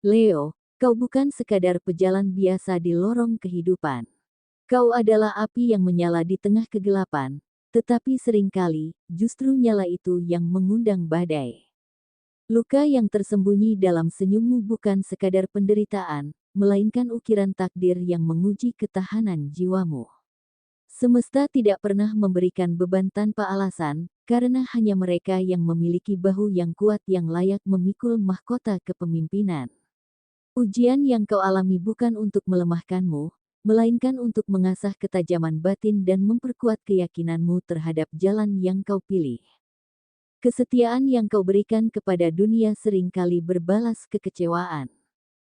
Leo, kau bukan sekadar pejalan biasa di lorong kehidupan. Kau adalah api yang menyala di tengah kegelapan, tetapi seringkali, justru nyala itu yang mengundang badai. Luka yang tersembunyi dalam senyummu bukan sekadar penderitaan, melainkan ukiran takdir yang menguji ketahanan jiwamu. Semesta tidak pernah memberikan beban tanpa alasan, karena hanya mereka yang memiliki bahu yang kuat yang layak memikul mahkota kepemimpinan. Ujian yang kau alami bukan untuk melemahkanmu, melainkan untuk mengasah ketajaman batin dan memperkuat keyakinanmu terhadap jalan yang kau pilih. Kesetiaan yang kau berikan kepada dunia seringkali berbalas kekecewaan.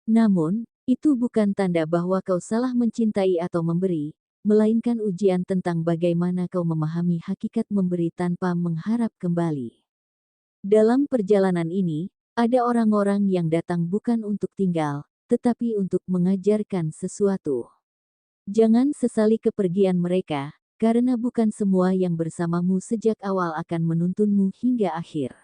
Namun, itu bukan tanda bahwa kau salah mencintai atau memberi, melainkan ujian tentang bagaimana kau memahami hakikat memberi tanpa mengharap kembali. Dalam perjalanan ini, ada orang-orang yang datang bukan untuk tinggal, tetapi untuk mengajarkan sesuatu. Jangan sesali kepergian mereka, karena bukan semua yang bersamamu sejak awal akan menuntunmu hingga akhir.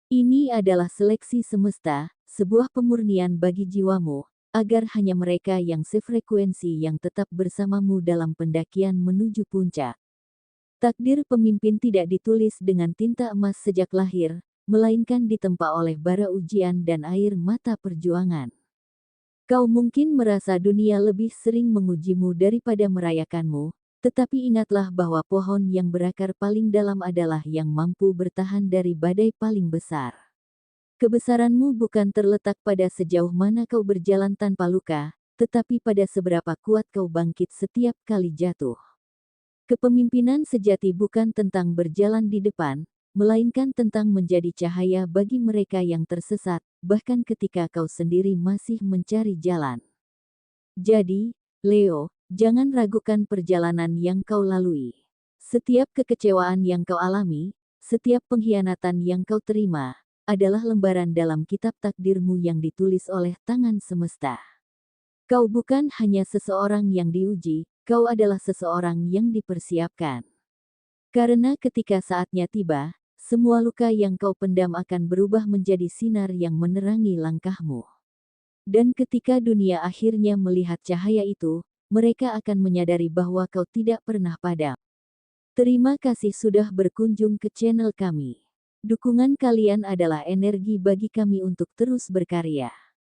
Ini adalah seleksi semesta, sebuah pemurnian bagi jiwamu, agar hanya mereka yang sefrekuensi yang tetap bersamamu dalam pendakian menuju puncak. Takdir pemimpin tidak ditulis dengan tinta emas sejak lahir, melainkan ditempa oleh bara ujian dan air mata perjuangan. Kau mungkin merasa dunia lebih sering mengujimu daripada merayakanmu, tetapi ingatlah bahwa pohon yang berakar paling dalam adalah yang mampu bertahan dari badai paling besar. Kebesaranmu bukan terletak pada sejauh mana kau berjalan tanpa luka, tetapi pada seberapa kuat kau bangkit setiap kali jatuh. Kepemimpinan sejati bukan tentang berjalan di depan, melainkan tentang menjadi cahaya bagi mereka yang tersesat, bahkan ketika kau sendiri masih mencari jalan. Jadi, Leo, jangan ragukan perjalanan yang kau lalui. Setiap kekecewaan yang kau alami, setiap pengkhianatan yang kau terima, adalah lembaran dalam kitab takdirmu yang ditulis oleh tangan semesta. Kau bukan hanya seseorang yang diuji, kau adalah seseorang yang dipersiapkan. Karena ketika saatnya tiba, semua luka yang kau pendam akan berubah menjadi sinar yang menerangi langkahmu. Dan ketika dunia akhirnya melihat cahaya itu, mereka akan menyadari bahwa kau tidak pernah padam. Terima kasih sudah berkunjung ke channel kami. Dukungan kalian adalah energi bagi kami untuk terus berkarya.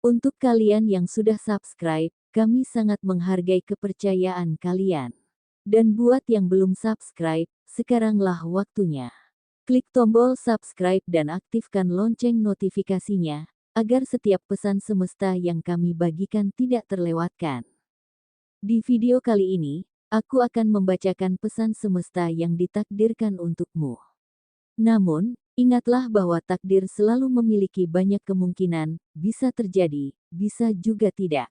Untuk kalian yang sudah subscribe, kami sangat menghargai kepercayaan kalian. Dan buat yang belum subscribe, sekaranglah waktunya. Klik tombol subscribe dan aktifkan lonceng notifikasinya, agar setiap pesan semesta yang kami bagikan tidak terlewatkan. Di video kali ini, aku akan membacakan pesan semesta yang ditakdirkan untukmu. Namun, ingatlah bahwa takdir selalu memiliki banyak kemungkinan, bisa terjadi, bisa juga tidak.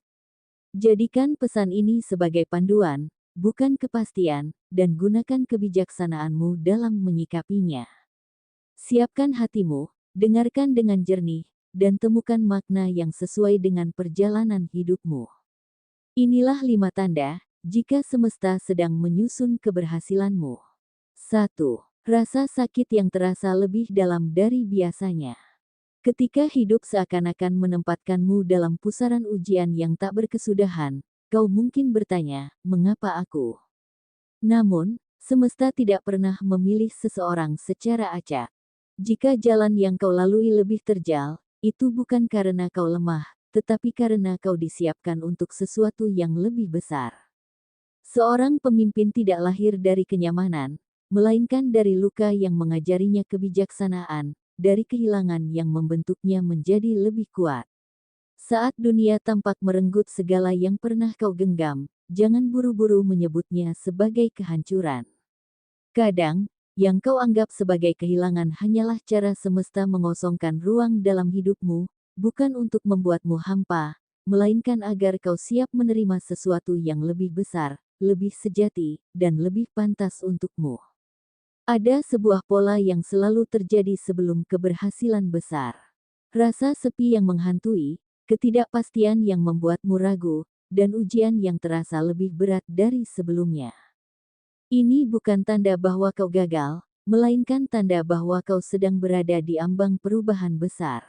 Jadikan pesan ini sebagai panduan, bukan kepastian, dan gunakan kebijaksanaanmu dalam menyikapinya. Siapkan hatimu, dengarkan dengan jernih, dan temukan makna yang sesuai dengan perjalanan hidupmu. Inilah 5 tanda, jika semesta sedang menyusun keberhasilanmu. 1. Rasa sakit yang terasa lebih dalam dari biasanya. Ketika hidup seakan-akan menempatkanmu dalam pusaran ujian yang tak berkesudahan, kau mungkin bertanya, mengapa aku? Namun, semesta tidak pernah memilih seseorang secara acak. Jika jalan yang kau lalui lebih terjal, itu bukan karena kau lemah, tetapi karena kau disiapkan untuk sesuatu yang lebih besar. Seorang pemimpin tidak lahir dari kenyamanan, melainkan dari luka yang mengajarinya kebijaksanaan, dari kehilangan yang membentuknya menjadi lebih kuat. Saat dunia tampak merenggut segala yang pernah kau genggam, jangan buru-buru menyebutnya sebagai kehancuran. Kadang, yang kau anggap sebagai kehilangan hanyalah cara semesta mengosongkan ruang dalam hidupmu, bukan untuk membuatmu hampa, melainkan agar kau siap menerima sesuatu yang lebih besar, lebih sejati, dan lebih pantas untukmu. Ada sebuah pola yang selalu terjadi sebelum keberhasilan besar. Rasa sepi yang menghantui, ketidakpastian yang membuatmu ragu, dan ujian yang terasa lebih berat dari sebelumnya. Ini bukan tanda bahwa kau gagal, melainkan tanda bahwa kau sedang berada di ambang perubahan besar.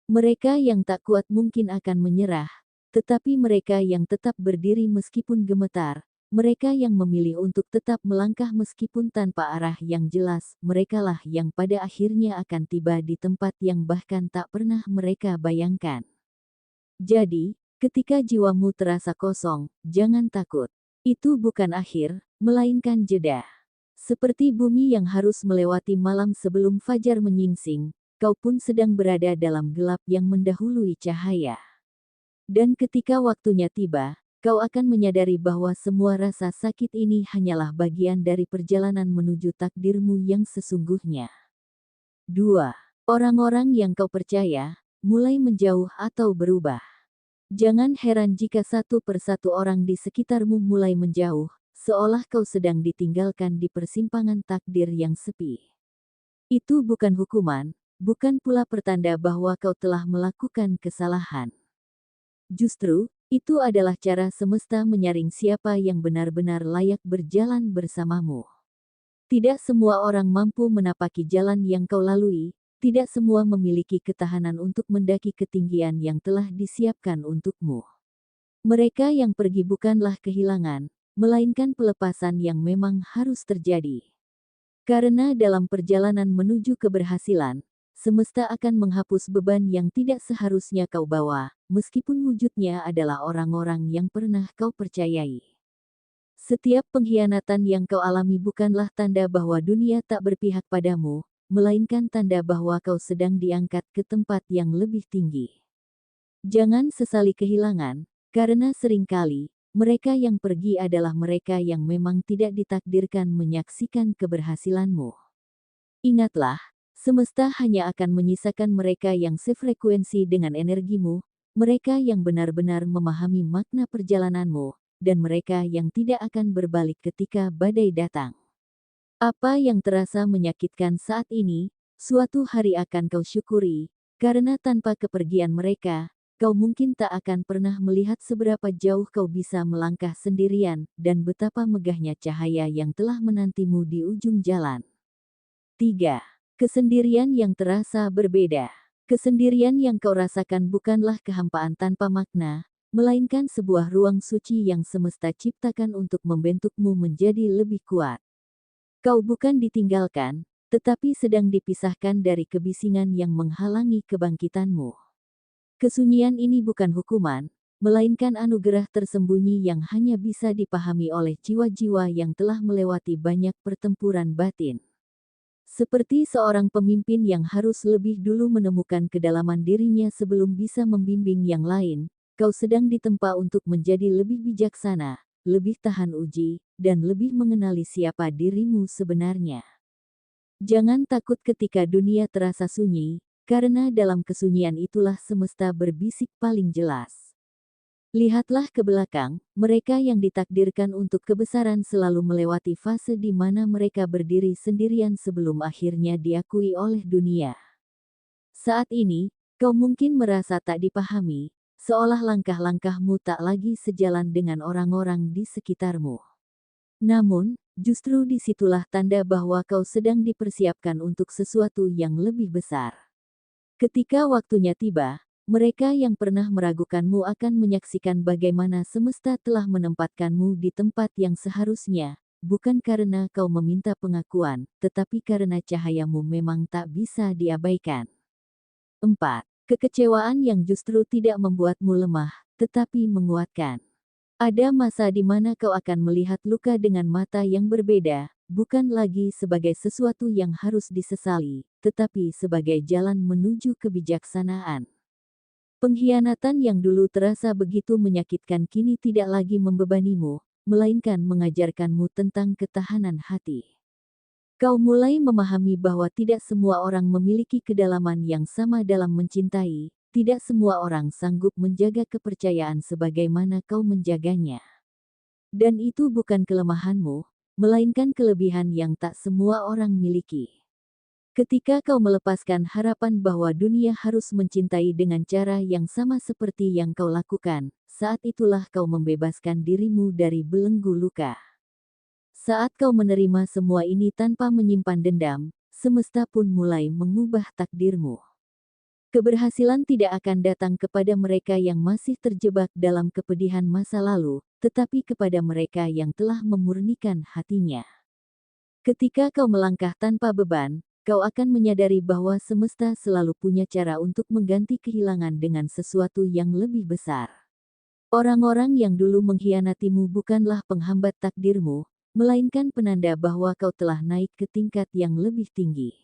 Mereka yang tak kuat mungkin akan menyerah, tetapi mereka yang tetap berdiri meskipun gemetar, mereka yang memilih untuk tetap melangkah meskipun tanpa arah yang jelas, merekalah yang pada akhirnya akan tiba di tempat yang bahkan tak pernah mereka bayangkan. Jadi, ketika jiwamu terasa kosong, jangan takut. Itu bukan akhir, melainkan jeda. Seperti bumi yang harus melewati malam sebelum fajar menyingsing, kau pun sedang berada dalam gelap yang mendahului cahaya. Dan ketika waktunya tiba, kau akan menyadari bahwa semua rasa sakit ini hanyalah bagian dari perjalanan menuju takdirmu yang sesungguhnya. 2. Orang-orang yang kau percaya, mulai menjauh atau berubah. Jangan heran jika satu persatu orang di sekitarmu mulai menjauh, seolah kau sedang ditinggalkan di persimpangan takdir yang sepi. Itu bukan hukuman, bukan pula pertanda bahwa kau telah melakukan kesalahan. Justru, itu adalah cara semesta menyaring siapa yang benar-benar layak berjalan bersamamu. Tidak semua orang mampu menapaki jalan yang kau lalui. Tidak semua memiliki ketahanan untuk mendaki ketinggian yang telah disiapkan untukmu. Mereka yang pergi bukanlah kehilangan, melainkan pelepasan yang memang harus terjadi. Karena dalam perjalanan menuju keberhasilan, semesta akan menghapus beban yang tidak seharusnya kau bawa, meskipun wujudnya adalah orang-orang yang pernah kau percayai. Setiap pengkhianatan yang kau alami bukanlah tanda bahwa dunia tak berpihak padamu, melainkan tanda bahwa kau sedang diangkat ke tempat yang lebih tinggi. Jangan sesali kehilangan, karena seringkali, mereka yang pergi adalah mereka yang memang tidak ditakdirkan menyaksikan keberhasilanmu. Ingatlah, semesta hanya akan menyisakan mereka yang sefrekuensi dengan energimu, mereka yang benar-benar memahami makna perjalananmu, dan mereka yang tidak akan berbalik ketika badai datang. Apa yang terasa menyakitkan saat ini, suatu hari akan kau syukuri, karena tanpa kepergian mereka, kau mungkin tak akan pernah melihat seberapa jauh kau bisa melangkah sendirian, dan betapa megahnya cahaya yang telah menantimu di ujung jalan. 3. Kesendirian yang terasa berbeda. Kesendirian yang kau rasakan bukanlah kehampaan tanpa makna, melainkan sebuah ruang suci yang semesta ciptakan untuk membentukmu menjadi lebih kuat. Kau bukan ditinggalkan, tetapi sedang dipisahkan dari kebisingan yang menghalangi kebangkitanmu. Kesunyian ini bukan hukuman, melainkan anugerah tersembunyi yang hanya bisa dipahami oleh jiwa-jiwa yang telah melewati banyak pertempuran batin. Seperti seorang pemimpin yang harus lebih dulu menemukan kedalaman dirinya sebelum bisa membimbing yang lain, kau sedang ditempa untuk menjadi lebih bijaksana, lebih tahan uji, dan lebih mengenali siapa dirimu sebenarnya. Jangan takut ketika dunia terasa sunyi, karena dalam kesunyian itulah semesta berbisik paling jelas. Lihatlah ke belakang, mereka yang ditakdirkan untuk kebesaran selalu melewati fase di mana mereka berdiri sendirian sebelum akhirnya diakui oleh dunia. Saat ini, kau mungkin merasa tak dipahami, seolah langkah-langkahmu tak lagi sejalan dengan orang-orang di sekitarmu. Namun, justru disitulah tanda bahwa kau sedang dipersiapkan untuk sesuatu yang lebih besar. Ketika waktunya tiba, mereka yang pernah meragukanmu akan menyaksikan bagaimana semesta telah menempatkanmu di tempat yang seharusnya, bukan karena kau meminta pengakuan, tetapi karena cahayamu memang tak bisa diabaikan. 4. Kekecewaan yang justru tidak membuatmu lemah, tetapi menguatkan. Ada masa di mana kau akan melihat luka dengan mata yang berbeda, bukan lagi sebagai sesuatu yang harus disesali, tetapi sebagai jalan menuju kebijaksanaan. Pengkhianatan yang dulu terasa begitu menyakitkan kini tidak lagi membebanimu, melainkan mengajarkanmu tentang ketahanan hati. Kau mulai memahami bahwa tidak semua orang memiliki kedalaman yang sama dalam mencintai, tidak semua orang sanggup menjaga kepercayaan sebagaimana kau menjaganya. Dan itu bukan kelemahanmu, melainkan kelebihan yang tak semua orang miliki. Ketika kau melepaskan harapan bahwa dunia harus mencintai dengan cara yang sama seperti yang kau lakukan, saat itulah kau membebaskan dirimu dari belenggu luka. Saat kau menerima semua ini tanpa menyimpan dendam, semesta pun mulai mengubah takdirmu. Keberhasilan tidak akan datang kepada mereka yang masih terjebak dalam kepedihan masa lalu, tetapi kepada mereka yang telah memurnikan hatinya. Ketika kau melangkah tanpa beban, kau akan menyadari bahwa semesta selalu punya cara untuk mengganti kehilangan dengan sesuatu yang lebih besar. Orang-orang yang dulu mengkhianatimu bukanlah penghambat takdirmu, melainkan penanda bahwa kau telah naik ke tingkat yang lebih tinggi.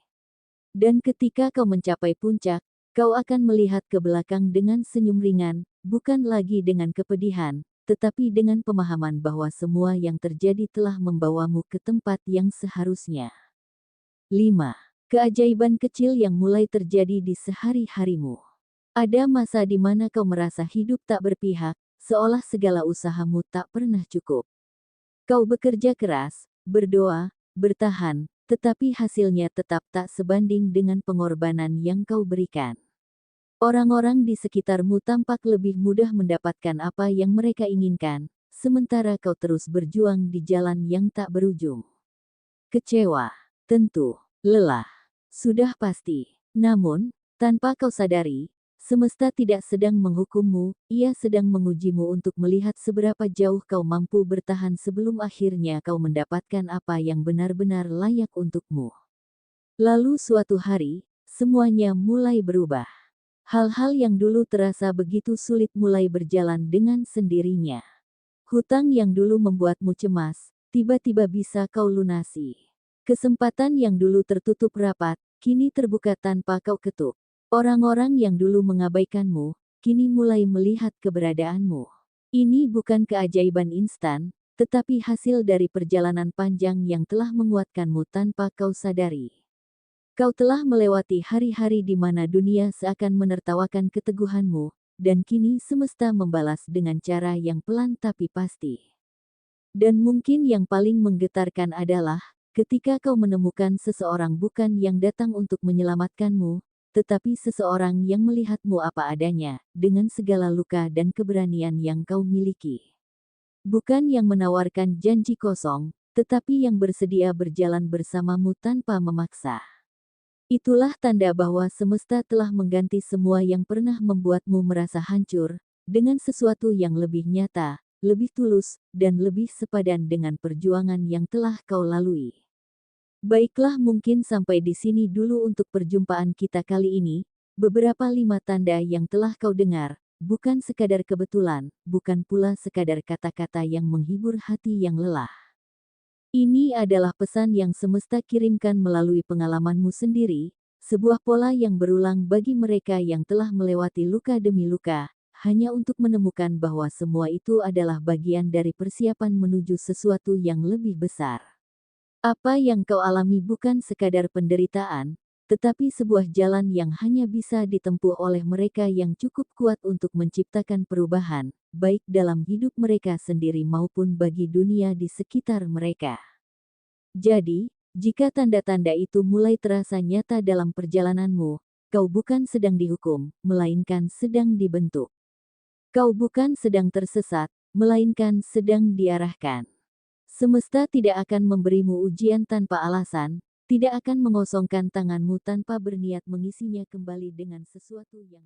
Dan ketika kau mencapai puncak, kau akan melihat ke belakang dengan senyum ringan, bukan lagi dengan kepedihan, tetapi dengan pemahaman bahwa semua yang terjadi telah membawamu ke tempat yang seharusnya. 5. Keajaiban kecil yang mulai terjadi di sehari-harimu. Ada masa di mana kau merasa hidup tak berpihak, seolah segala usahamu tak pernah cukup. Kau bekerja keras, berdoa, bertahan, tetapi hasilnya tetap tak sebanding dengan pengorbanan yang kau berikan. Orang-orang di sekitarmu tampak lebih mudah mendapatkan apa yang mereka inginkan, sementara kau terus berjuang di jalan yang tak berujung. Kecewa, tentu, lelah, sudah pasti. Namun, tanpa kau sadari, semesta tidak sedang menghukummu, ia sedang mengujimu untuk melihat seberapa jauh kau mampu bertahan sebelum akhirnya kau mendapatkan apa yang benar-benar layak untukmu. Lalu suatu hari, semuanya mulai berubah. Hal-hal yang dulu terasa begitu sulit mulai berjalan dengan sendirinya. Hutang yang dulu membuatmu cemas, tiba-tiba bisa kau lunasi. Kesempatan yang dulu tertutup rapat, kini terbuka tanpa kau ketuk. Orang-orang yang dulu mengabaikanmu, kini mulai melihat keberadaanmu. Ini bukan keajaiban instan, tetapi hasil dari perjalanan panjang yang telah menguatkanmu tanpa kau sadari. Kau telah melewati hari-hari di mana dunia seakan menertawakan keteguhanmu, dan kini semesta membalas dengan cara yang pelan tapi pasti. Dan mungkin yang paling menggetarkan adalah, ketika kau menemukan seseorang bukan yang datang untuk menyelamatkanmu, tetapi seseorang yang melihatmu apa adanya, dengan segala luka dan keberanian yang kau miliki. Bukan yang menawarkan janji kosong, tetapi yang bersedia berjalan bersamamu tanpa memaksa. Itulah tanda bahwa semesta telah mengganti semua yang pernah membuatmu merasa hancur, dengan sesuatu yang lebih nyata, lebih tulus, dan lebih sepadan dengan perjuangan yang telah kau lalui. Baiklah, mungkin sampai di sini dulu untuk perjumpaan kita kali ini. Beberapa 5 tanda yang telah kau dengar, bukan sekadar kebetulan, bukan pula sekadar kata-kata yang menghibur hati yang lelah. Ini adalah pesan yang semesta kirimkan melalui pengalamanmu sendiri, sebuah pola yang berulang bagi mereka yang telah melewati luka demi luka, hanya untuk menemukan bahwa semua itu adalah bagian dari persiapan menuju sesuatu yang lebih besar. Apa yang kau alami bukan sekadar penderitaan, tetapi sebuah jalan yang hanya bisa ditempuh oleh mereka yang cukup kuat untuk menciptakan perubahan, baik dalam hidup mereka sendiri maupun bagi dunia di sekitar mereka. Jadi, jika tanda-tanda itu mulai terasa nyata dalam perjalananmu, kau bukan sedang dihukum, melainkan sedang dibentuk. Kau bukan sedang tersesat, melainkan sedang diarahkan. Semesta tidak akan memberimu ujian tanpa alasan, tidak akan mengosongkan tanganmu tanpa berniat mengisinya kembali dengan sesuatu yang